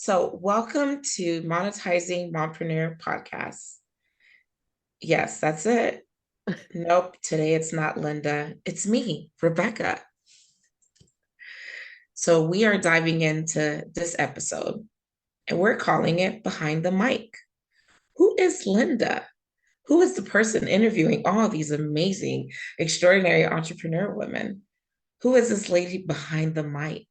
So, welcome to Monetizing Mompreneur Podcast. Yes, that's it. Nope, today it's not Linda. It's me, Rebecca. So, we are diving into this episode and we're calling it Behind the Mic. Who is Linda? Who is the person interviewing all these amazing, extraordinary entrepreneur women? Who is this lady behind the mic?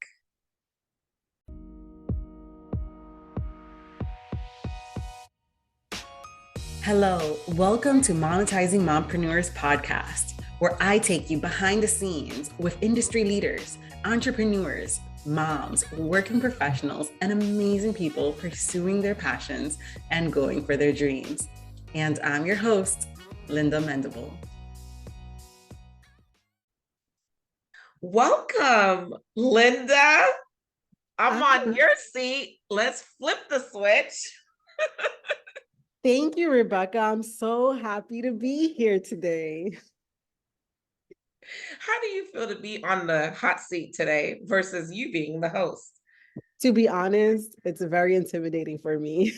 Hello, welcome to Monetizing Mompreneurs Podcast, where I take you behind the scenes with industry leaders, entrepreneurs, moms, working professionals, and amazing people pursuing their passions and going for their dreams. And I'm your host, Linda Mendable. Welcome, Linda. I'm on your seat. Let's flip the switch. Thank you, Rebecca. I'm so happy to be here today. How do you feel to be on the hot seat today versus you being the host? To be honest, it's very intimidating for me.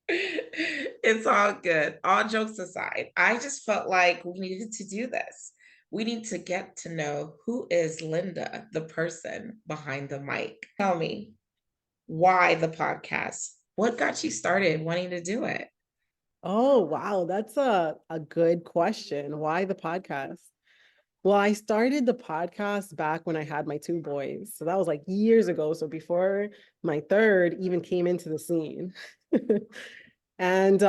It's all good. All jokes aside, I just felt like we needed to do this. We need to get to know who is Linda, the person behind the mic. Tell me, why the podcast? What got you started wanting to do it? Oh, wow. That's a good question. Why the podcast? Well, I started the podcast back when I had my two boys. So that was like years ago. So before my third even came into the scene. And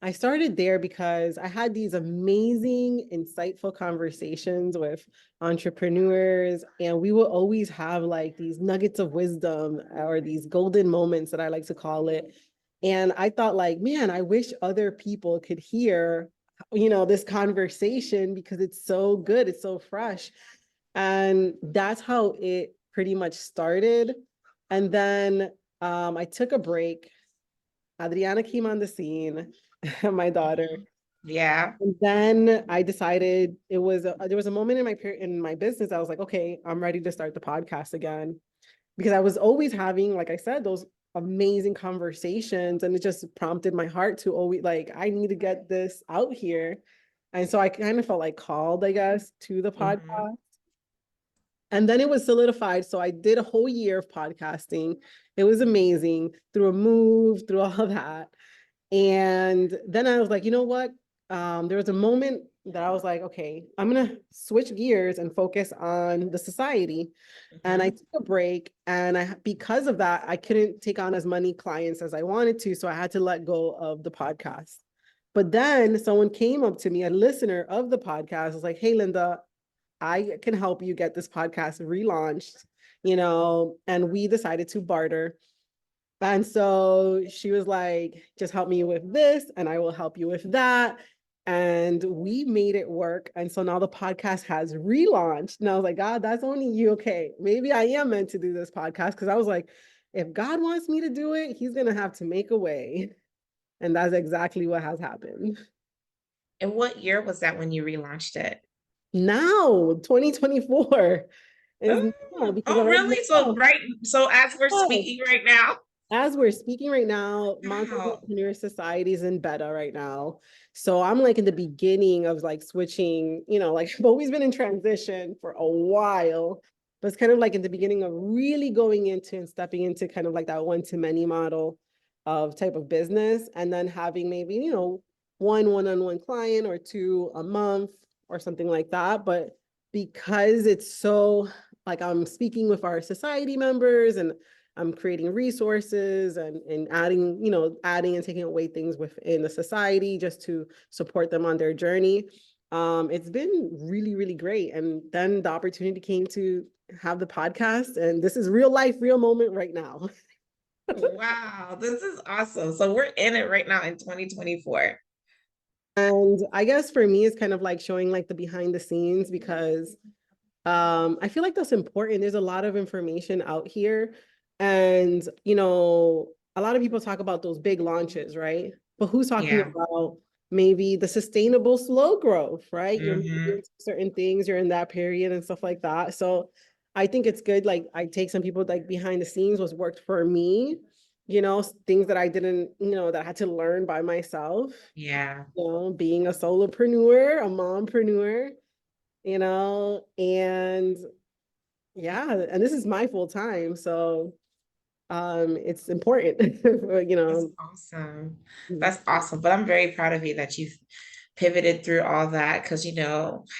I started there because I had these amazing, insightful conversations with entrepreneurs, and we will always have like these nuggets of wisdom or these golden moments that I like to call it. And I thought like, man, I wish other people could hear, this conversation because it's so good. It's so fresh. And that's how it pretty much started. And then I took a break. Adriana came on the scene, my daughter. Yeah. And then I decided there was a moment in my business. I was like, okay, I'm ready to start the podcast again, because I was always having, like I said, those amazing conversations, and it just prompted my heart to always like, I need to get this out here. And so I kind of felt like called, I guess, to the podcast. Mm-hmm. And then it was solidified. So I did a whole year of podcasting. It was amazing, through a move, through all that. And then I was like, you know what? There was a moment that I was like, okay, I'm going to switch gears and focus on the society. Mm-hmm. And I took a break. And because of that, I couldn't take on as many clients as I wanted to. So I had to let go of the podcast. But then someone came up to me, a listener of the podcast, was like, hey, Linda, I can help you get this podcast relaunched, and we decided to barter. And so she was like, just help me with this and I will help you with that. And we made it work. And so now the podcast has relaunched. And I was like, God, that's only you. Okay, maybe I am meant to do this podcast. Because I was like, if God wants me to do it, he's going to have to make a way. And that's exactly what has happened. And what year was that when you relaunched it? Now, 2024. Really? So as we're speaking right now? As we're speaking right now, Monetizing Mompreneur Society is in beta right now. So I'm like in the beginning of like switching, like I've always been in transition for a while, but it's kind of like in the beginning of really going into and stepping into kind of like that one-to-many model of type of business, and then having maybe, one-on-one client or two a month or something like that. But because it's so like I'm speaking with our society members and I'm creating resources and adding and taking away things within the society just to support them on their journey. It's been really, really great. And then the opportunity came to have the podcast, and this is real life, real moment right now. Wow, this is awesome. So we're in it right now in 2024. And I guess for me, it's kind of like showing like the behind the scenes, because I feel like that's important. There's a lot of information out here. And, a lot of people talk about those big launches, right? But who's talking about maybe the sustainable slow growth, right? You're into certain things, you're in that period and stuff like that. So I think it's good. Like I take some people like behind the scenes, what's worked for me, you know, things that I didn't, you know, that I had to learn by myself, Yeah. you know, being a solopreneur, a mompreneur, you know, and yeah, and this is my full time. So it's important, you That's know. awesome. That's awesome. But I'm very proud of you that you've pivoted through all that because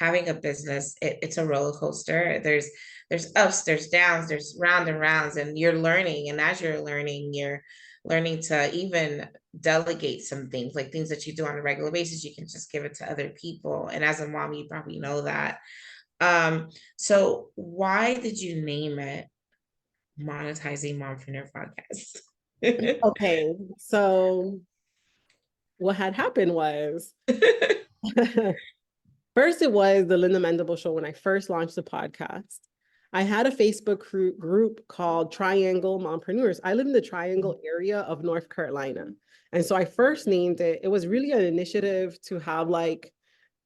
having a business, it's a roller coaster. There's ups, there's downs, there's round and rounds, and you're learning. And as you're learning to even delegate some things, like things that you do on a regular basis, you can just give it to other people. And as a mom, you probably know that. So why did you name it Monetizing Mompreneur Podcast? Okay, so what had happened was first it was the Linda Mendable Show when I first launched the podcast. I had a Facebook group called Triangle Mompreneurs. I live in the Triangle area of North Carolina. And so I first named it. It was really an initiative to have like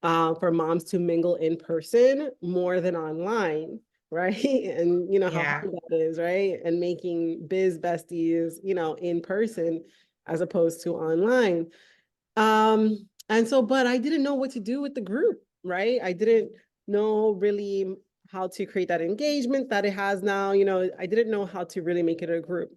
for moms to mingle in person more than online, right? And you know how Yeah. hard that is, right? And making biz besties, you know, in person as opposed to online. And so, but I didn't know what to do with the group, right? I didn't know really how to create that engagement that it has now. You know, I didn't know how to really make it a group.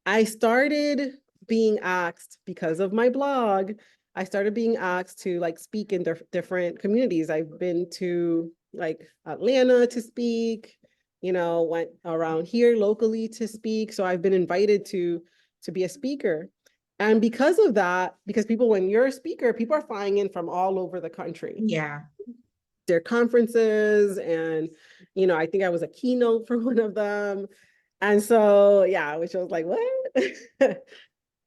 I started being asked because of my blog. I started being asked to like speak in different communities. I've been to like Atlanta to speak, you know, went around here locally to speak. So I've been invited to be a speaker. And because of that, because people, when you're a speaker, people are flying in from all over the country. Yeah. Their conferences, and you know, I think I was a keynote for one of them. And so, yeah, which I was like, what?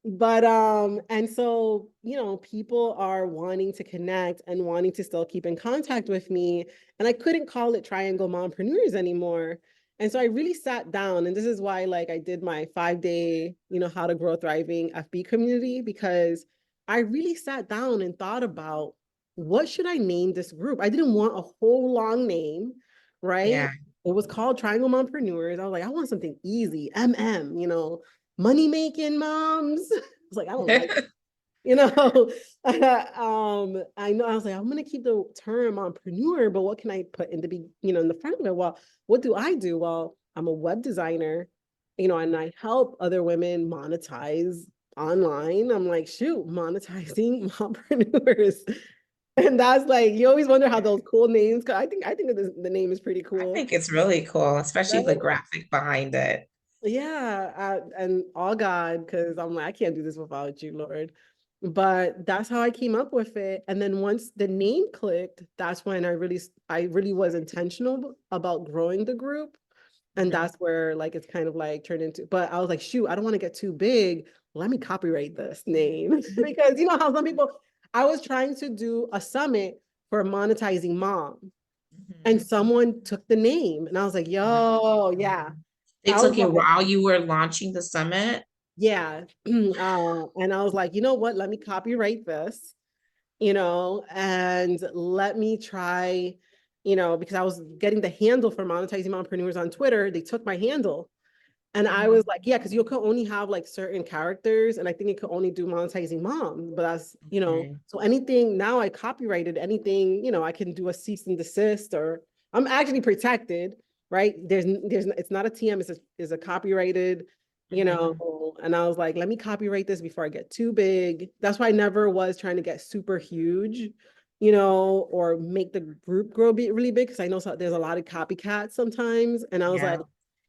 But and so, you know, people are wanting to connect and wanting to still keep in contact with me. And I couldn't call it Triangle Mompreneurs anymore. And so I really sat down, and this is why like I did my 5-day, you know, how to grow thriving FB community, because I really sat down and thought about what should I name this group? I didn't want a whole long name, right? Yeah. It was called Triangle Mompreneurs. I was like, I want something easy, you know, money making moms. I was like, I don't like, you know, I know I was like, I'm gonna keep the term entrepreneur, but what can I put in the you know, in the front of it? Well, what do I do? Well, I'm a web designer, you know, and I help other women monetize online. I'm like, shoot, monetizing mompreneurs. And that's like, you always wonder how those cool names, I think the name is pretty I cool. think it's really cool, especially the Right? graphic behind it. Yeah, and all God, because I'm like, I can't do this without you, Lord. But that's how I came up with it. And then once the name clicked, that's when I really was intentional about growing the group. And Mhm. that's where like it's kind of like turned into, but I was like, shoot, I don't want to get too big. Let me copyright this name. Because you know how some people, I was trying to do a summit for monetizing mom, and Mhm. someone took the name, and I was like, yo, yeah. They I was took it like, while you were launching the summit. yeah. And I was like, you know what? Let me copyright this, you know, and let me try, you know, because I was getting the handle for monetizing mompreneurs on Twitter. They took my handle. And I was Mhm. like, yeah, because you could only have like certain characters. And I think it could only do monetizing mom. But that's, you know, Okay. so anything now I copyrighted anything, you know, I can do a cease and desist, or I'm actually protected, right? It's not a TM, it's a copyrighted, you Mhm. know. And I was like, let me copyright this before I get too big. That's why I never was trying to get super huge, you know, or make the group grow really big. Cause I know there's a lot of copycats sometimes. And I was like, Yeah.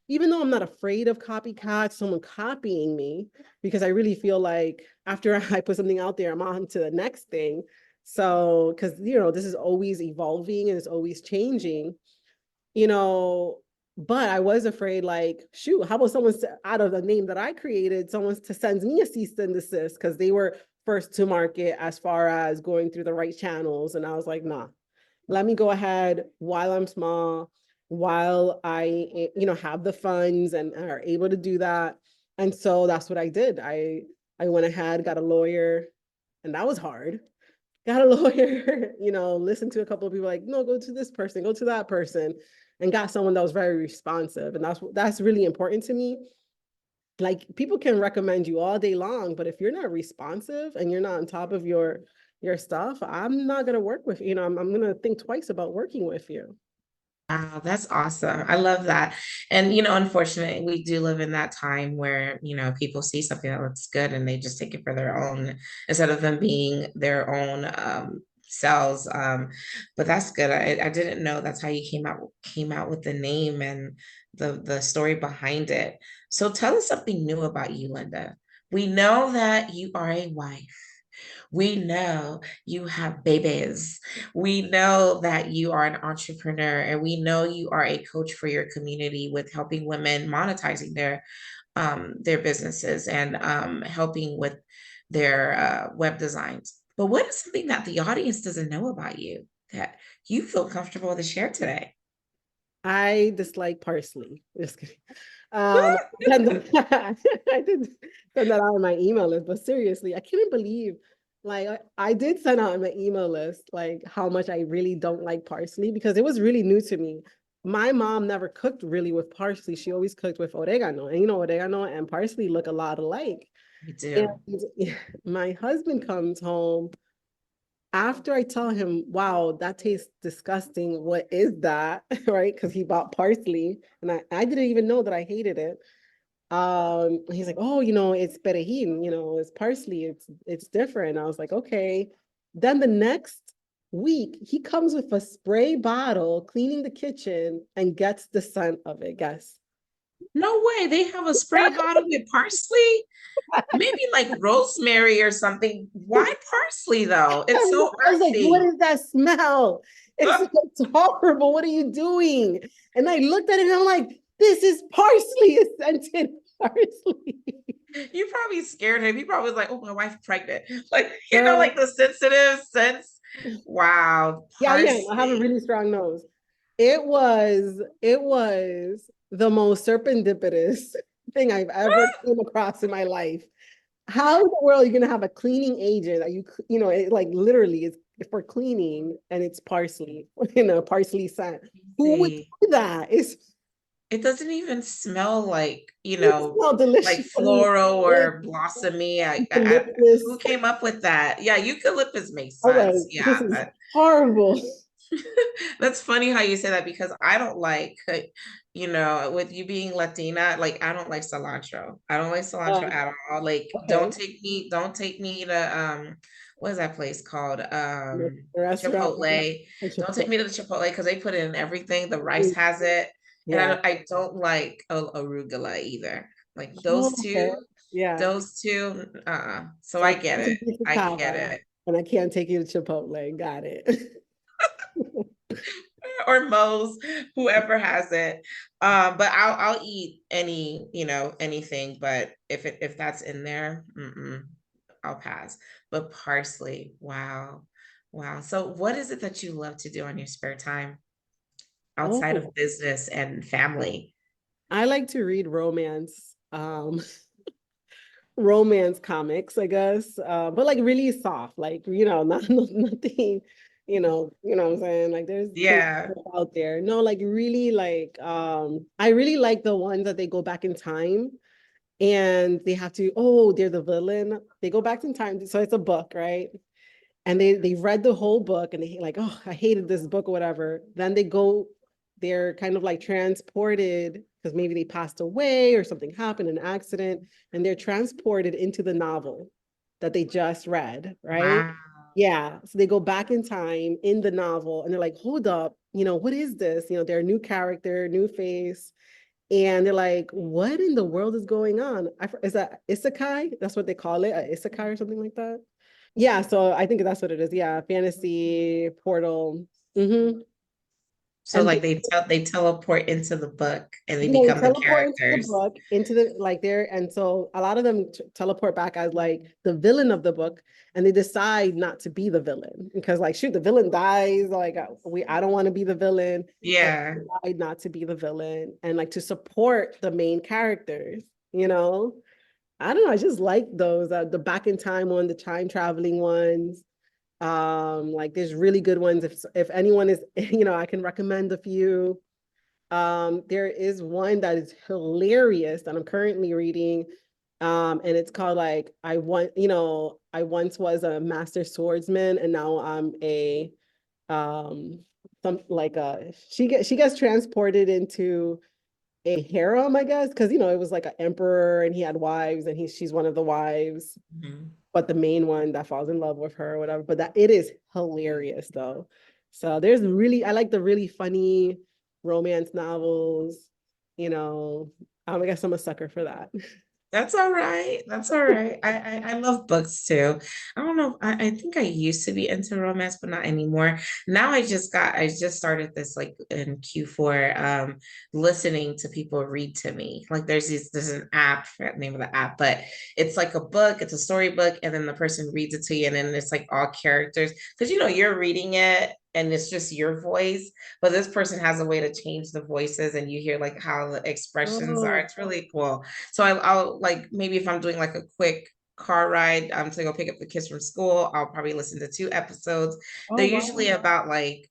even though I'm not afraid of copycats, someone copying me, because I really feel like after I put something out there, I'm on to the next thing. So, because, you know, this is always evolving and it's always changing, you know, but I was afraid, like, shoot, how about someone out of the name that I created, someone to send me a cease and desist because they were first to market as far as going through the right channels. And I was like, nah, let me go ahead while I'm small, while I, you know, have the funds and are able to do that. And so that's what I did. I went ahead, got a lawyer, and that was hard. Got a lawyer, you know, listened to a couple of people like, no, go to this person, go to that person. and got someone that was very responsive. And that's really important to me. Like people can recommend you all day long, but if you're not responsive and you're not on top of your stuff, I'm not gonna work with you. I'm gonna think twice about working with you. Wow, that's awesome. I love that. And, unfortunately, we do live in that time where, people see something that looks good and they just take it for their own instead of them being their own selves. But that's good. I didn't know that's how you came out with the name and the story behind it. So tell us something new about you, Linda. We know that you are a wife. We know you have babies. We know that you are an entrepreneur, and we know you are a coach for your community with helping women monetizing their businesses and helping with their web designs. But what is something that the audience doesn't know about you that you feel comfortable to share today? I dislike parsley. Just kidding. Um, I did send that out on my email list, but seriously, I couldn't believe, like, I did send out on my email list, like, how much I really don't like parsley because it was really new to me. My mom never cooked really with parsley. She always cooked with oregano, and oregano and parsley look a lot alike. You And do. my husband comes home after I tell him, wow, that tastes disgusting. What is that? Right? Because he bought parsley and I didn't even know that I hated it. He's like, oh, it's perejil, it's parsley, it's different. I was like, okay. Then the next week, he comes with a spray bottle, cleaning the kitchen, and gets the scent of it. Guess. No way. They have a spray bottle with parsley? Maybe like rosemary or something. Why parsley though? It's so I was like, what earthy. is that smell? It's horrible. What are you doing? And I looked at it and I'm like, this is parsley, it's scented parsley. You probably scared him. He probably was like, "Oh, my wife's pregnant." Like, Girl, like the sensitive sense. Wow, yeah, I have a parsley. really strong nose. It was the most serendipitous thing I've ever come across in my life. How in the world are you gonna have a cleaning agent that it like literally is for cleaning and it's parsley, parsley scent. Who would See, do that? it doesn't even smell like, It smells like delicious. floral It's or blossomy. delicious. Who came up with that? Yeah, eucalyptus makes I was sense. like, this Yeah, is horrible. that's funny how you say that because I don't like, with you being Latina, like I don't like cilantro. I don't like cilantro Um, at all. Like, okay. don't take me to what is that place called? The restaurant. Chipotle. Don't take me to the Chipotle because they put it in everything. The rice has it, and Yeah. I don't like arugula either. Like Oh, okay. Yeah. those two. So So I I can't get it. take you to I get Cava it. and I can't take you to Chipotle. Got it. Or Moe's, whoever has it. But I'll eat anything. But if that's in there, I'll pass. But parsley, wow, wow. So what is it that you love to do on your spare time outside of Oh, business and family? I like to read romance comics, I guess. But like really soft, like, nothing, what I'm saying? Like there's crazy Yeah. stuff out there. No, like really like I really like the ones that they go back in time and they have to, oh, they're the villain. They go back in time. So it's a book, right? And they read the whole book and they like, oh, I hated this book or whatever. Then they're kind of like transported because maybe they passed away or something happened, an accident, and they're transported into the novel that they just read, right? Wow. Yeah. So they go back in time in the novel and they're like, hold up, what is this? They're a new character, new face. And they're like, what in the world is going on? Is that isekai? That's what they call it, a isekai or something like that. Yeah, so I think that's what it is. Yeah, fantasy portal. Hmm. So And like they teleport into the book and they they become the teleport into the characters. book, into the like there, and so a lot of them teleport back as like the villain of the book, and they decide not to be the villain because like shoot, the villain dies. Like I don't want to be the villain, and Yeah. decide not to be the villain and like to support the main characters. You know, I don't know. I just like those the back in time one, the time traveling ones. Like there's really good ones. If anyone is, I can recommend a few. There is one that is hilarious that I'm currently reading. And it's called like I once was a master swordsman and now I'm a um some like she gets transported into a harem, I guess, because it was like an emperor and he had wives and she's one of the wives, Mhm. but the main one that falls in love with her or whatever. But that it is hilarious though. So I like the really funny romance novels, you know. I guess I'm a sucker for that. That's all right. That's all right. I love books too. I don't know. I think I used to be into romance, but not anymore. Now I just started this like in Q4, listening to people read to me. Like there's an app, I forgot the name of the app, but it's like a book, it's a storybook, and then the person reads it to you, and then it's like all characters. Because you're reading it and it's just your voice, but this person has a way to change the voices and you hear like how the expressions are. Oh, It's really cool. So I'll like maybe if I'm doing like a quick car ride to go pick up the kids from school, I'll probably listen to 2 episodes. oh They're wow. usually about like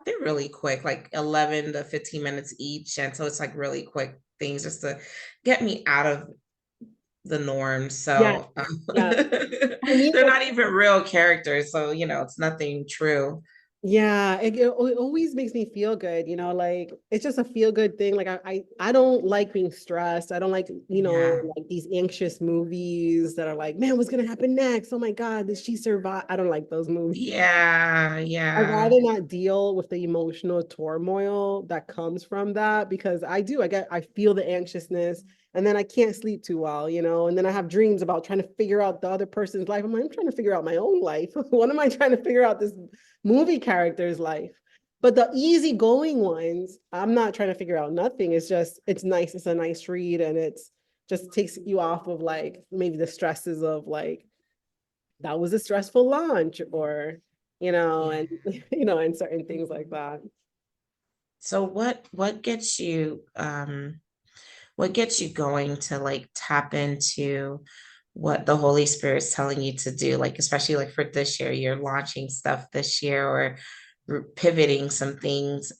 they're really quick, like 11 to 15 minutes each. And so it's like really quick things just to get me out of the norm. Yeah, So yeah. I mean, they're not even real characters. So, it's nothing true. yeah, it always makes me feel good, like it's just a feel good thing. Like I don't like being stressed. I don't like, Yeah. like these anxious movies that are like, man, what's gonna happen next? Oh my God, did she survive? I don't like those movies. Yeah. I'd Yeah. rather not deal with the emotional turmoil that comes from that because I feel the anxiousness and then I can't sleep too well, and then I have dreams about trying to figure out the other person's life. I'm trying to figure out my own life. What am I trying to figure out this movie character's life? But the easygoing ones, I'm not trying to figure out nothing. It's nice. It's a nice read and it's just takes you off of like maybe the stresses of like that was a stressful launch or Yeah. and and certain things like that. So what gets you going to like tap into what the Holy Spirit's telling you to do? Like, especially like for this year, you're launching stuff this year or pivoting some things.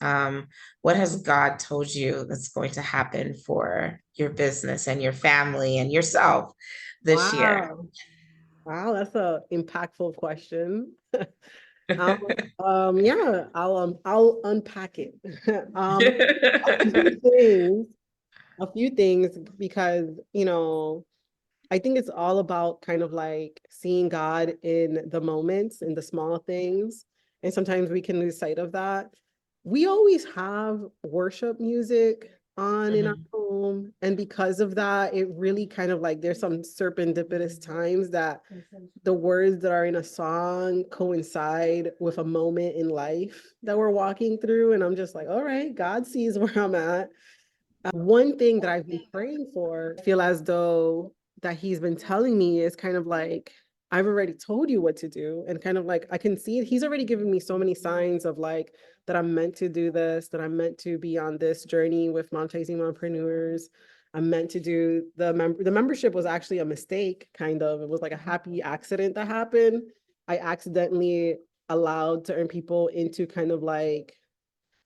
What has God told you that's going to happen for your business and your family and yourself this year? Wow. Wow, that's a impactful question. Um, yeah, I'll unpack it. A few things, because, I think it's all about kind of like seeing God in the moments, in the small things. And sometimes we can lose sight of that. We always have worship music on in our Mhm. home. And because of that, it really kind of like there's some serendipitous times that the words that are in a song coincide with a moment in life that we're walking through. And I'm just like, all right, God sees where I'm at. One thing that I've been praying for, I feel as though that he's been telling me is kind of like, I've already told you what to do. And kind of like, I can see it. He's already given me so many signs of like, that I'm meant to do this, that I'm meant to be on this journey with monetizing mompreneurs. I'm meant to do the membership was actually a mistake, kind of. It was like a happy accident that happened. I accidentally allowed certain people into kind of like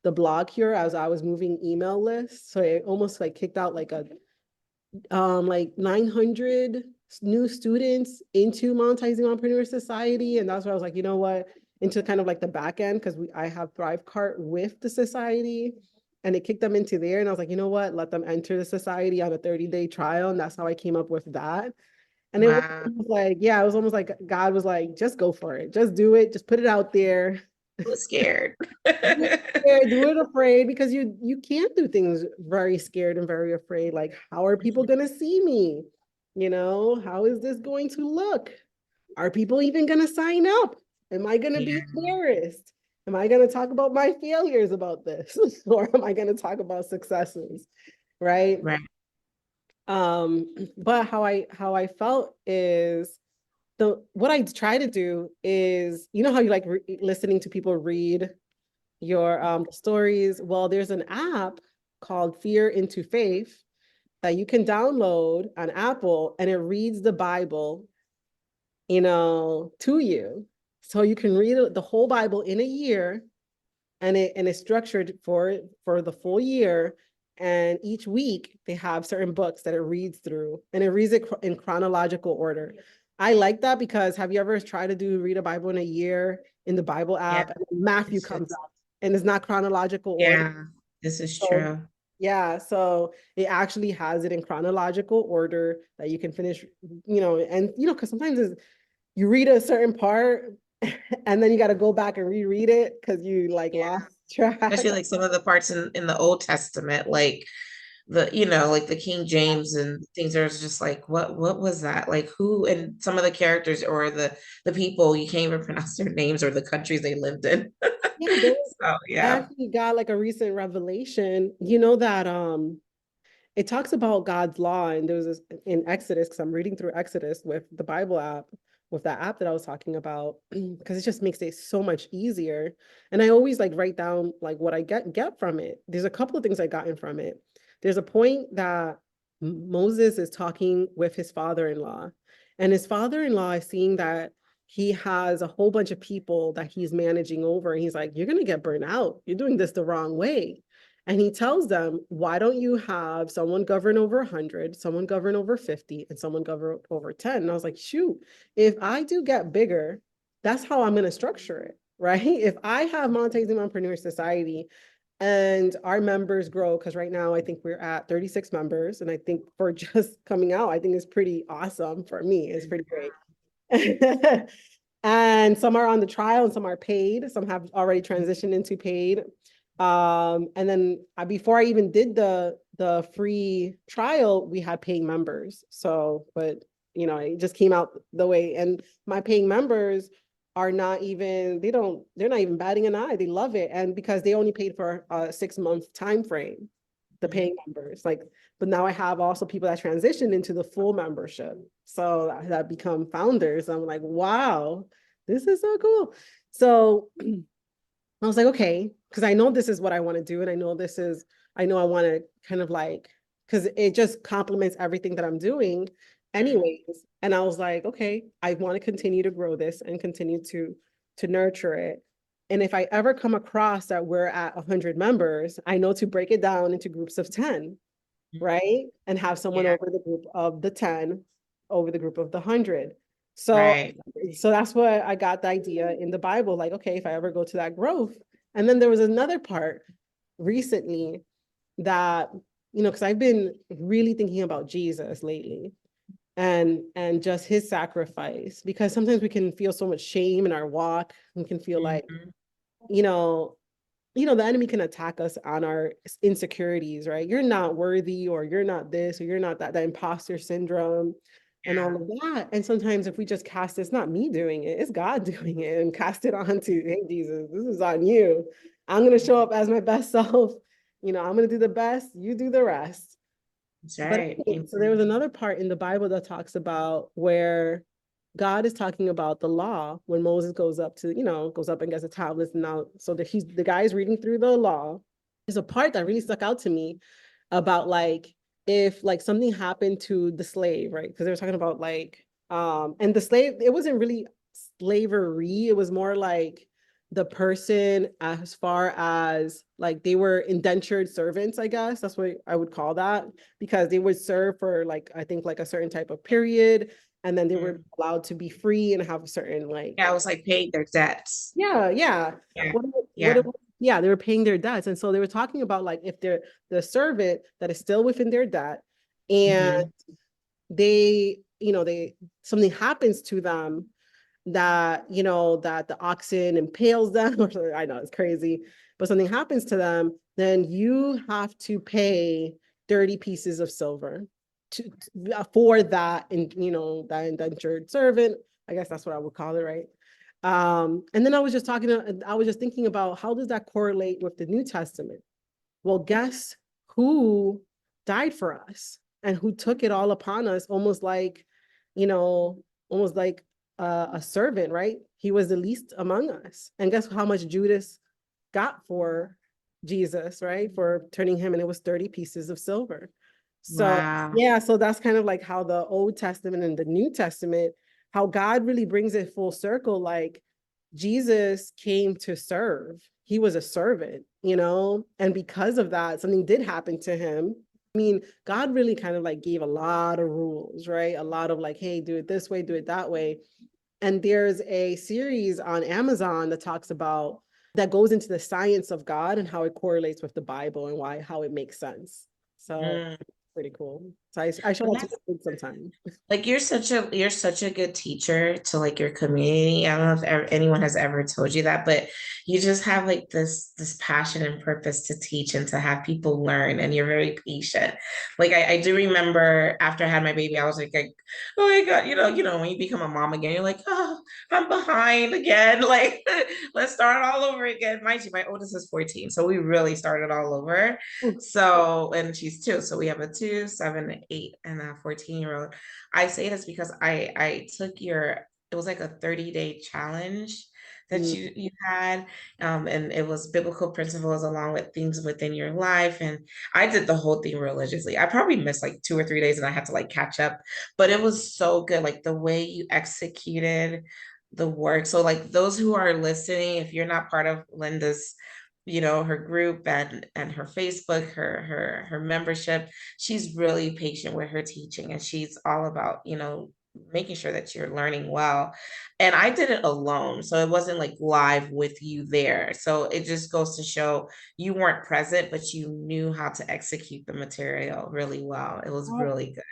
the blog here as I was moving email lists. So it almost like kicked out like 900 new students into Monetizing Mompreneur Society. And that's why I was like, you know what, into kind of like the back end, because I have Thrivecart with the society. And it kicked them into there. And I was like, you know what, let them enter the society on a 30-day trial. And that's how I came up with that. And it was Wow. like, yeah, it was almost like God was like, just go for it. Just do it. Just put it out there. Who's scared? Do it scared, do it afraid, because you can't do things very scared and very afraid. Like, how are people gonna see me? How is this going to look? Are people even gonna sign up? Am I gonna be Yeah. embarrassed? Am I gonna talk about my failures about this? Or am I gonna talk about successes? Right. Right. But how I felt is the what I try to do is, how you like listening to people read your stories. Well, there's an app called Fear into Faith that you can download on Apple, and it reads the Bible, to you. So you can read the whole Bible in a year, and it's structured for the full year. And each week they have certain books that it reads through, and it reads it in chronological order. I like that because have you ever tried to read a Bible in a year in the Bible Yeah, app, and Matthew it's comes just, up and it's not chronological order? yeah, this is So true. yeah, so it actually has it in chronological order that you can finish, and because sometimes you read a certain part and then you got to go back and reread it because you like Yeah. lost track. Especially like some of the parts in the Old Testament, like like the King James and things are just like, what was that? Like who, and some of the characters or the people, you can't even pronounce their names or the countries they lived in. Yeah, So I yeah. actually got like a recent revelation, that it talks about God's law, and there was this in Exodus, because I'm reading through Exodus with the Bible app, with that app that I was talking about, because it just makes it so much easier. And I always like write down like what I get from it. There's a couple of things I gotten from it. There's a point that Moses is talking with his father-in-law, and his father-in-law is seeing that he has a whole bunch of people that he's managing over, and he's like, "You're gonna get burnt out. You're doing this the wrong way." And he tells them, why don't you have someone govern over 100, someone govern over 50, and someone govern over 10? And I was like, shoot, if I do get bigger, that's how I'm going to structure it, right? If I have Monetizing Mompreneur Society and our members grow, because right now I think we're at 36 members. And I think for just coming out, I think it's pretty awesome for me. It's pretty great. And some are on the trial and some are paid. Some have already transitioned into paid. And then before I even did the free trial, we had paying members. So, but it just came out the way. And my paying members are not even, they're not even batting an eye. They love it. And because they only paid for a 6-month time frame, the paying members, but now I have also people that transition into the full membership. So that become founders. I'm like, wow, this is so cool. So I was like, okay, because I know this is what I want to do. And I know I want to kind of like, because it just complements everything that I'm doing anyways. And I was like, okay, I want to continue to grow this and continue to nurture it. And if I ever come across that we're at 100 members, I know to break it down into groups of 10, right? And have someone Yeah, over the group of the 10, over the group of the 100. So right. that's why I got the idea in the Bible, like, okay, if I ever go to that growth. And then there was another part recently that, because I've been really thinking about Jesus lately and just his sacrifice, because sometimes we can feel so much shame in our walk. We can feel like, Mhm. you know, the enemy can attack us on our insecurities, right? You're not worthy, or you're not this, or you're not that imposter syndrome and Yeah, all of that. And sometimes if we just cast, it's not me doing it, it's God doing it, and cast it on to, hey, Jesus, this is on you. I'm going to show up as my best self. I'm going to do the best, you do the rest. that's But right. so there was Amen. another part in the Bible that talks about where God is talking about the law when Moses goes up and gets the tablets. And now, so that the guy is reading through the law. There's a part that really stuck out to me about like, if like something happened to the slave, right? Because they were talking about like, and the slave, it wasn't really slavery. It was more like the person, as far as like they were indentured servants, I guess that's what I would call that, because they would serve for like, I think like a certain type of period, and then they were Mhm. allowed to be free and have a certain Yeah, like, I was like paid their debts. yeah. Yeah, What yeah. it was, yeah, they were paying their debts. And so they were talking about like if they're the servant that is still within their debt, and Hmm. they, something happens to them, that, that the oxen impales them, or I know it's crazy, but something happens to them, then you have to pay 30 pieces of silver for that, and that indentured servant. I guess that's what I would call it, right? And then I was just thinking about, how does that correlate with the New Testament? Well, guess who died for us and who took it all upon us, almost like, you know, almost like a servant, right? He was the least among us. And guess how much Judas got for Jesus, right? For turning him, and it was 30 pieces of silver. So, Wow. yeah, so that's kind of like how the Old Testament and the New Testament, how God really brings it full circle. Like, Jesus came to serve. he was a servant, you know, and because of that, something did happen to him. I mean, God really kind of like gave a lot of rules, right? A lot of like, hey, do it this way, do it that way. And there's a series on Amazon that talks about, that goes into the science of God and how it correlates with the Bible and why, how it makes sense. So Mm. pretty cool. So I show And that to that's kids sometime. like you're such a good teacher to like your community. I don't know if anyone has ever told you that, but you just have like this passion and purpose to teach and to have people learn, and you're very patient. Like I do remember after I had my baby, I was like, oh my God, when you become a mom again, you're like, oh, I'm behind again. Like, let's start all over again. Mind you, my oldest is 14, so we really started all over. So, and she's two, so we have a 2, 7, 8, and a 14-year-old. I say this because I took it was like a 30-day challenge that Mm. you had, and it was biblical principles along with things within your life, and I did the whole thing religiously. I probably missed like 2 or 3 days and I had to like catch up, but it was so good, like the way you executed the work. So like those who are listening, if you're not part of Linda's, her group and her Facebook, her membership, she's really patient with her teaching, and she's all about, making sure that you're learning well. And I did it alone, so it wasn't like live with you there. So it just goes to show you weren't present, but you knew how to execute the material really well. It was Oh, really good.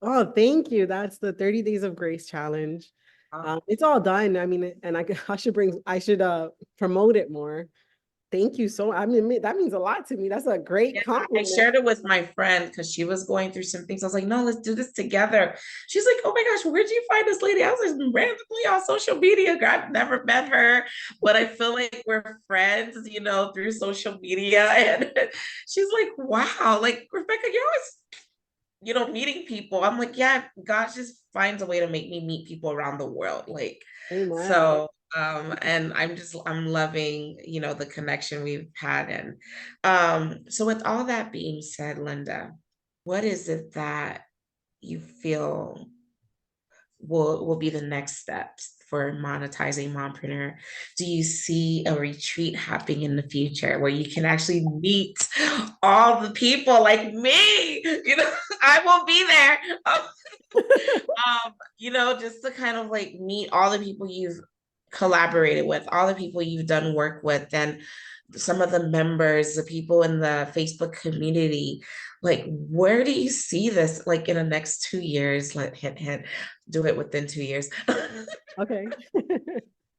oh, thank you. That's the 30 Days of Grace challenge. It's all done. I mean, and I should promote it more. Thank you so. I mean, that means a lot to me. That's a great Yeah, I compliment. shared it with my friend because she was going through some things. I was like, no, let's do this together. She's like, oh my gosh, where'd you find this lady? I was like, randomly on social media. I've never met her, but I feel like we're friends, through social media. And she's like, wow, like, Rebecca, you're always, meeting people. I'm like, yeah, God just finds a way to make me meet people around the world. Like, Amen. so and I'm loving, the connection we've had. And so with all that being said, Linda, what is it that you feel will be the next steps for monetizing mompreneur? Do you see a retreat happening in the future where you can actually meet all the people like me? I will be there. Just to kind of like meet all the people you've collaborated with, all the people you've done work with, and some of the members, the people in the Facebook community. Like, where do you see this like in the next 2 years? Like, hint, hint, do it within 2 years. Okay.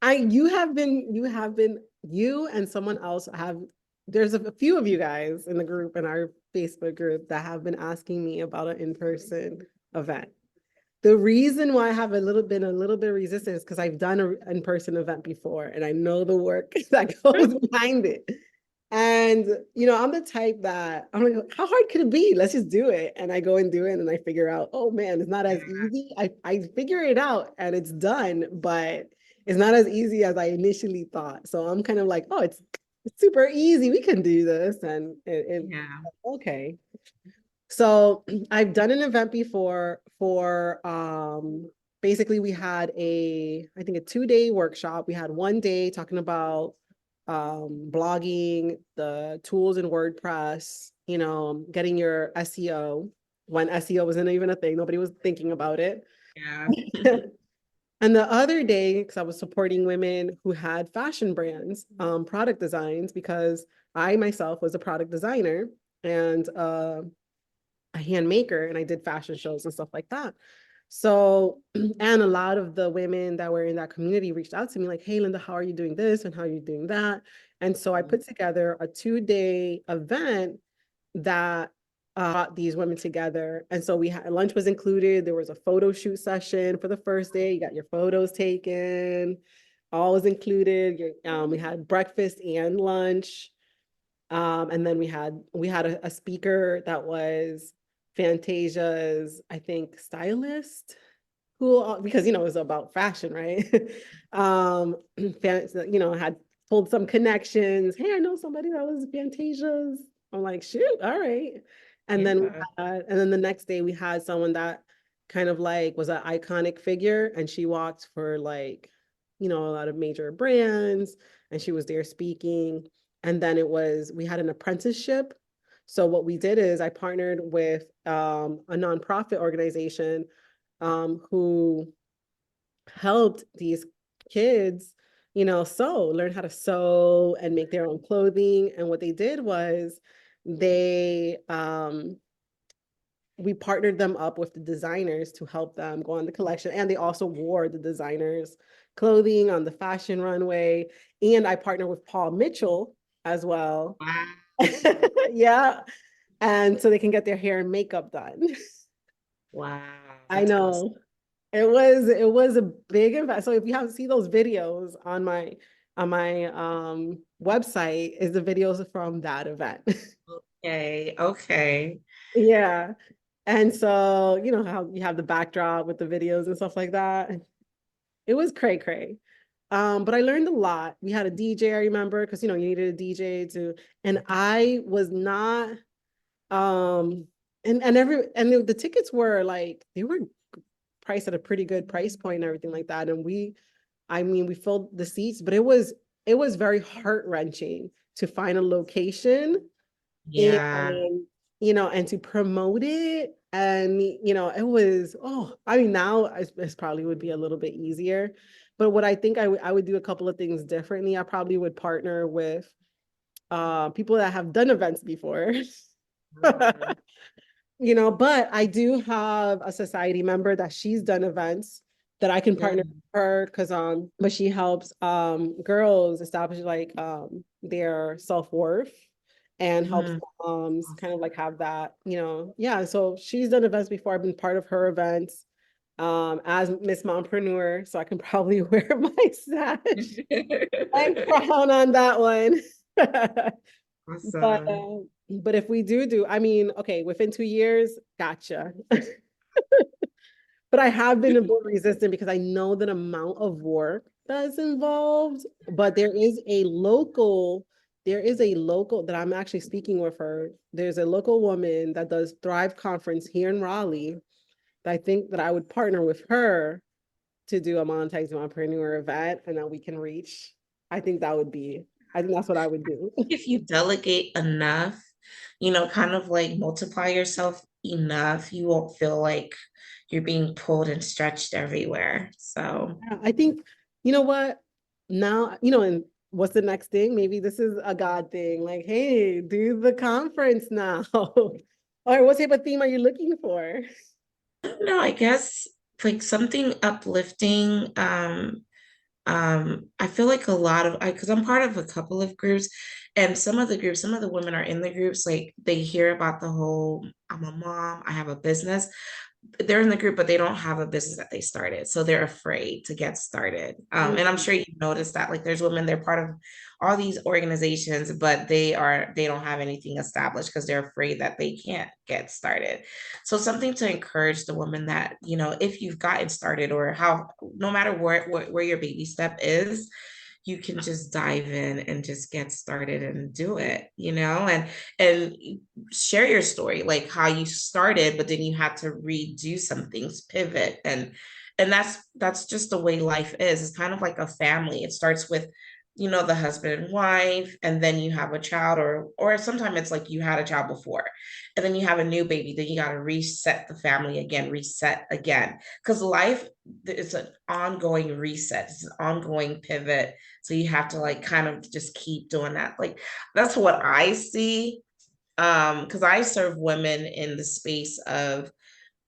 You and someone else there's a few of you guys in the group, in our Facebook group, that have been asking me about an in-person event. The reason why I have a little bit of resistance is because I've done an in-person event before and I know the work that goes behind it. And, I'm the type that I'm like, how hard could it be? Let's just do it. And I go and do it and I figure out, oh man, it's not as easy. I figure it out and it's done, but it's not as easy as I initially thought. So I'm kind of like, oh, it's super easy. We can do this. And Yeah. okay. So I've done an event before for basically we had I think a 2-day workshop. We had one day talking about blogging, the tools in WordPress, getting your SEO when SEO wasn't even a thing. Nobody was thinking about it. Yeah. And the other day, because I was supporting women who had fashion brands, product designs, because I myself was a product designer and a hand maker, and I did fashion shows and stuff like that. So, and a lot of the women that were in that community reached out to me like, hey, Linda, how are you doing this? And how are you doing that? And so I put together a 2-day event that brought these women together. And so we had lunch was included. There was a photo shoot session for the first day. You got your photos taken, all was included. We had breakfast and lunch. And then we had a speaker that was Fantasia's, I think, stylist, who, because, it was about fashion, right? Had pulled some connections. Hey, I know somebody that was Fantasia's. I'm like, shoot, all right. And Yeah. then the next day we had someone that kind of like was an iconic figure, and she walked for like, a lot of major brands, and she was there speaking. And then we had an apprenticeship. So what we did is I partnered with a nonprofit organization who helped these kids, learn how to sew and make their own clothing. And what they did was they we partnered them up with the designers to help them go on the collection. And they also wore the designers' clothing on the fashion runway. And I partnered with Paul Mitchell as well. Wow. Yeah. And so they can get their hair and makeup done. Wow. I That's awesome. know. It was a big investment. So if you have to see those videos on my website, is the videos from that event. Okay. Okay. Yeah. And so, you know how you have the backdrop with the videos and stuff like that. It was cray cray. But I learned a lot. We had a DJ, I remember, because you needed a DJ to, and I was not and the tickets were like they were priced at a pretty good price point and everything like that. And we filled the seats, but it was very heart-wrenching to find a location Yeah. and to promote it. And it was, I mean, now it's probably would be a little bit easier. But what I think I would do a couple of things differently. I probably would partner with people that have done events before. Mhm. But I do have a society member that she's done events that I can partner with Mhm. her because but she helps girls establish like their self-worth and helps Mhm. moms kind of like have that, yeah. So she's done events before. I've been part of her events as Miss Mompreneur, so I can probably wear my sash and crown on that one. But Awesome. but if we do, I mean, okay, within 2 years, gotcha. But I have been a bit resistant because I know the amount of work that's involved. But there is a local that I'm actually speaking with her. There's a local woman that does Thrive Conference here in Raleigh that I think that I would partner with her to do a Monetizing Mompreneur event, and then we can reach. I think that's what I would do. If you delegate enough, kind of like multiply yourself enough, you won't feel like you're being pulled and stretched everywhere. So, Yeah, I think, you know what? Now, and what's the next thing? Maybe this is a God thing. Like, hey, do the conference now. Or what type of theme are you looking for? I don't know, I guess like something uplifting. I feel like a lot of because I'm part of a couple of groups, and some of the women are in the groups, like they hear about the whole I'm a mom, I have a business. They're in the group, but they don't have a business that they started. So they're afraid to get started. And I'm Mm, sure you noticed that like there's women, they're part of all these organizations, but they don't have anything established because they're afraid that they can't get started. So something to encourage the woman that, if you've gotten started or how, no matter where your baby step is, you can just dive in and just get started and do it, and share your story, like how you started, but then you had to redo some things, pivot, and that's just the way life is. It's kind of like a family. It starts with, the husband and wife, and then you have a child, or sometimes it's like you had a child before, and then you have a new baby, then you got to reset the family again, reset again, because life is an ongoing reset, it's an ongoing pivot. So you have to like kind of just keep doing that. Like that's what I see. Because I serve women in the space of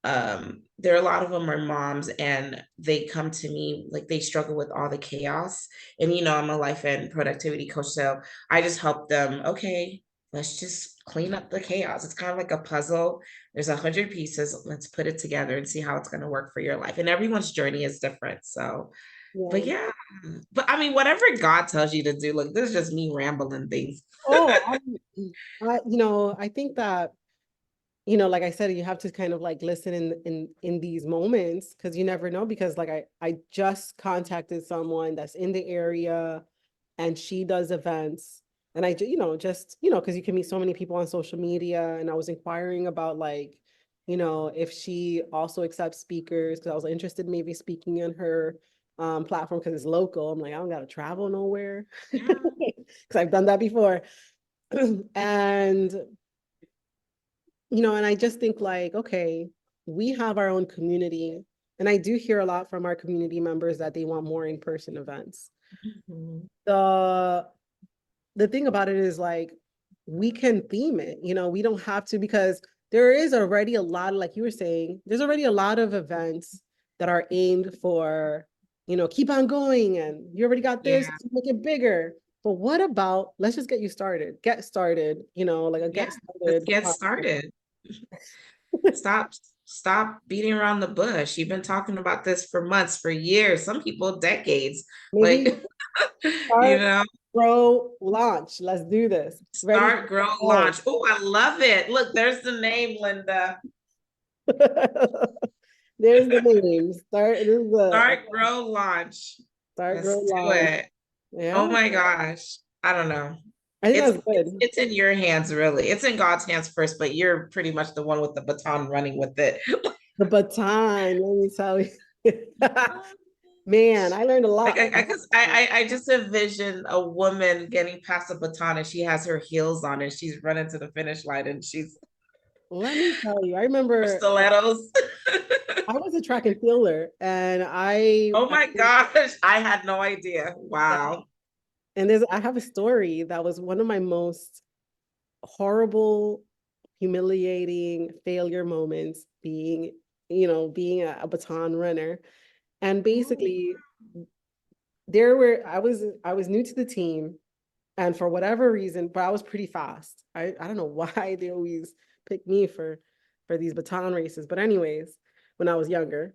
there are a lot of them are moms, and they come to me like they struggle with all the chaos. And I'm a life and productivity coach, so I just help them. Okay, let's just clean up the chaos. It's kind of like a puzzle. There's 100 pieces. Let's put it together and see how it's going to work for your life. And everyone's journey is different. So, but yeah. yeah, but I mean, whatever God tells you to do, like this is just me rambling things. Oh, I think that, like I said, you have to kind of like listen in these moments because you never know. Because like I just contacted someone that's in the area and she does events. And just, because you can meet so many people on social media. And I was inquiring about like, if she also accepts speakers because I was interested in maybe speaking on her platform because it's local. I'm like, I don't gotta travel nowhere. Yeah. because I've done that before. And, and I just think like, okay, we have our own community. And I do hear a lot from our community members that they want more in-person events. Mhm. The thing about it is like, we can theme it, we don't have to, because there is already a lot, like you were saying, there's already a lot of events that are aimed for, keep on going, and you already got this, Yeah. make it bigger. But what about, let's just get started, like a Yeah. get Let's started. get started. Stop, stop beating around the bush. You've been talking about this for months, for years, some people decades. Maybe Like, you start, know, grow, launch. Let's do this. Ready? start, grow, Go. launch. Oh, I love it. Look, there's the name, Linda. There's the name. Start, grow, launch. Start, Let's grow, do launch. it. Oh Yeah, my gosh. I don't know. I think It's that's it's good. it's in your hands, really. It's in God's hands first, but you're pretty much the one with the baton running with it. The baton, let me tell you. Man, I learned a Like lot. I just envision a woman getting past a baton and she has her heels on and she's running to the finish line and she's Let me tell you, I remember stilettos. I was a track and fielder, and I, Oh my gosh, I had no idea. yeah, Wow. and I have a story that was one of my most horrible, humiliating failure moments being a baton runner. And Oh, basically, I was new to the team, and for whatever reason, but I was pretty fast. I don't know why they always pick me for these baton races. But anyways, when I was younger.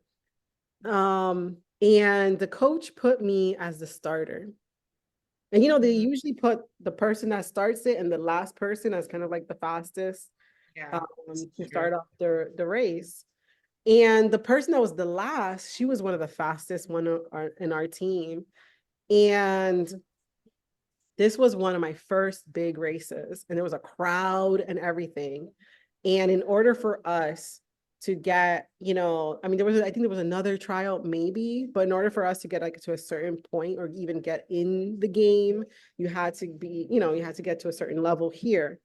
And the coach put me as the starter. And they mhm. usually put the person that starts it and the last person as kind of like the fastest Yeah, to that's true. start off the race. And the person that was the last, she was one of the fastest in our team. And this was one of my first big races, and there was a crowd and everything. And in order for us to get, I mean, I think there was another tryout maybe, but in order for us to get like to a certain point or even get in the game, you had to you had to get to a certain level here.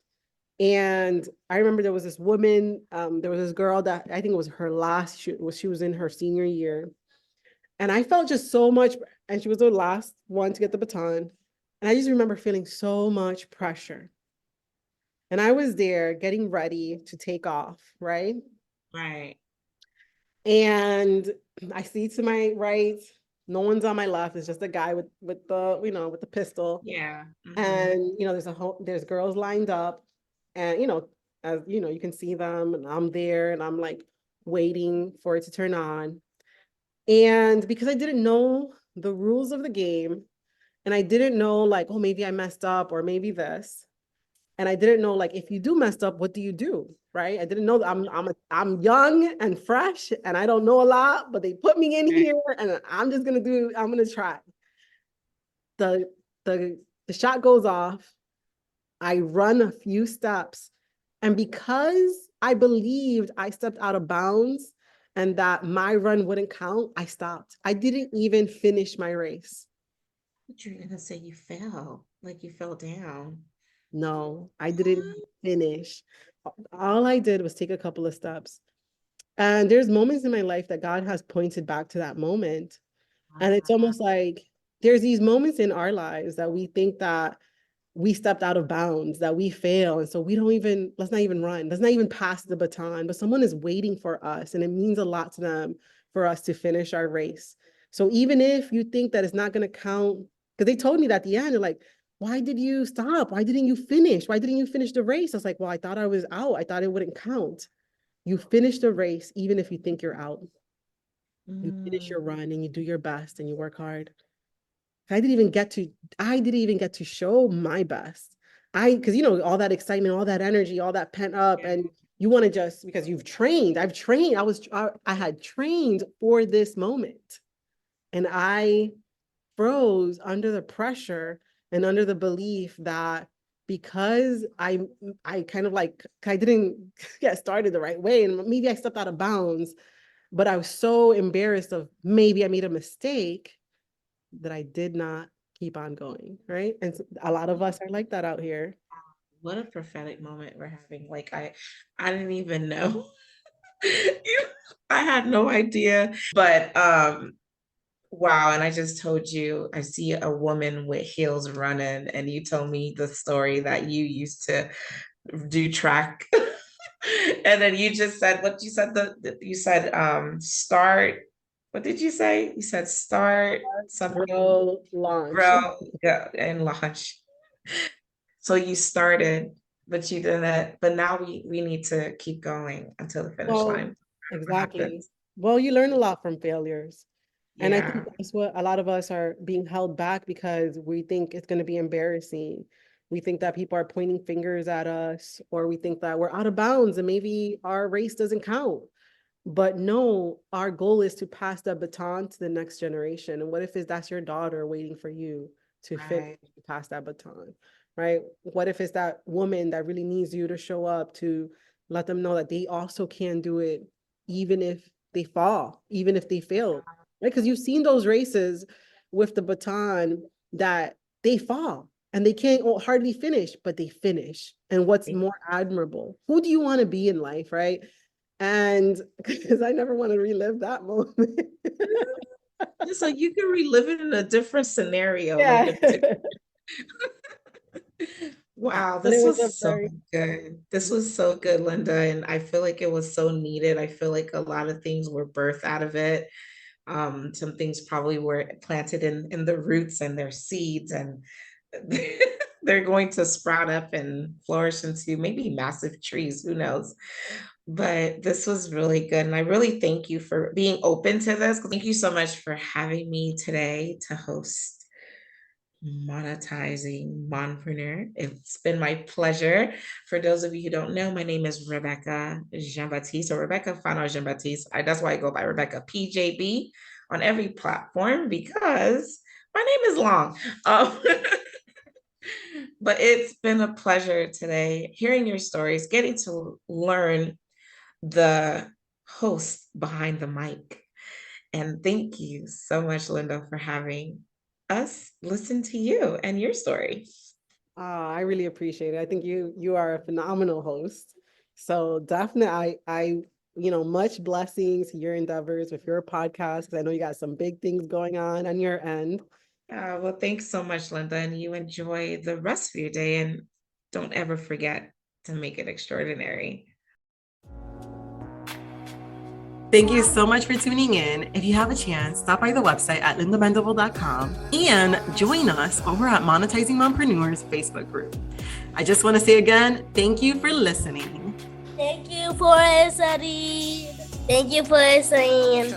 And I remember there was this woman, there was this girl that I think it was her last, she was in her senior year. And I felt just so much, and she was the last one to get the baton. And I just remember feeling so much pressure. And I was there getting ready to take off, right? Right. And I see to my right, no one's on my left. It's just a guy with the, with the pistol. Yeah. And there's girls lined up, and as you can see them, and I'm there, and I'm like waiting for it to turn on. And because I didn't know the rules of the game, and I didn't know like, oh, maybe I messed up or maybe this. And I didn't know like if you do messed up, what do you do? Right? I didn't know that I'm young and fresh and I don't know a lot, but they put me in Right. here and I'm gonna try. The the the shot goes off. I run a few steps. And because I believed I stepped out of bounds and that my run wouldn't count, I stopped. I didn't even finish my race. But you're gonna say you fell, like you fell down. No, I didn't finish. All I did was take a couple of steps. And there's moments in my life that God has pointed back to that moment. And it's Wow. almost like there's these moments in our lives that we think that we stepped out of bounds, that we fail. And so let's not even run, let's not even pass the baton, but someone is waiting for us. And it means a lot to them for us to finish our race. So even if you think that it's not going to count, because they told me that at the end, they're like, why did you stop? Why didn't you finish? Why didn't you finish the race? I was like, well, I thought I was out. I thought it wouldn't count. You finish the race, even if you think you're out. You finish Mm, your run and you do your best and you work hard. I didn't even get to show my best. Because all that excitement, all that energy, all that pent up, yeah. and you want to just because you've trained. I've trained. I had trained for this moment, and I froze under the pressure and under the belief that because I kind of like I didn't get started the right way, and maybe I stepped out of bounds, but I was so embarrassed of maybe I made a mistake that I did not keep on going, right? And a lot of us are like that out here. What a prophetic moment we're having. Like I didn't even know. I had no idea. But wow, and I just told you I see a woman with heels running, and you told me the story that you used to do track. And then you just said what you said you said start, what did you say? You said start something, Grow, launch. grow, go, and launch. So you started, but you didn't. But now we need to keep going until the finish Well, line. What exactly. happens? Well, you learn a lot from failures. And I think Yeah, that's what a lot of us are being held back because we think it's going to be embarrassing. We think that people are pointing fingers at us, or we think that we're out of bounds and maybe our race doesn't count. But no, our goal is to pass the baton to the next generation. And what if that's your daughter waiting for you to finish right. pass that baton, right? What if it's that woman that really needs you to show up to let them know that they also can do it, even if they fall, even if they fail, right? Because you've seen those races with the baton that they fall and they can't hardly finish, but they finish. And what's more admirable? Who do you want to be in life, right? And because I never want to relive that moment. So you can relive it in a different scenario, like Yeah. a different. Wow, But it this was a was so very good. This was so good, Linda. And I feel like it was so needed. I feel like a lot of things were birthed out of it. Some things probably were planted in the roots and their seeds, and they're going to sprout up and flourish into maybe massive trees. Who knows? But this was really good. And I really thank you for being open to this. Thank you so much for having me today to host Monetizing Mompreneur. It's been my pleasure. For those of you who don't know, my name is Rebecca Jean-Baptiste, or Rebecca Fano Jean-Baptiste. That's why I go by Rebecca PJB on every platform, because my name is long. But it's been a pleasure today hearing your stories, getting to learn the host behind the mic. And thank you so much, Linda, for having us listen to you and your story. I really appreciate it. I think you are a phenomenal host. So definitely much blessings to your endeavors with your podcast, because I know you got some big things going on your end. Well, thanks so much, Linda, and you enjoy the rest of your day, and don't ever forget to make it extraordinary. Thank you so much for tuning in. If you have a chance, stop by the website at lindamendable.com and join us over at Monetizing Mompreneurs Facebook group. I just want to say again, thank you for listening. Thank you for listening. Thank you for listening.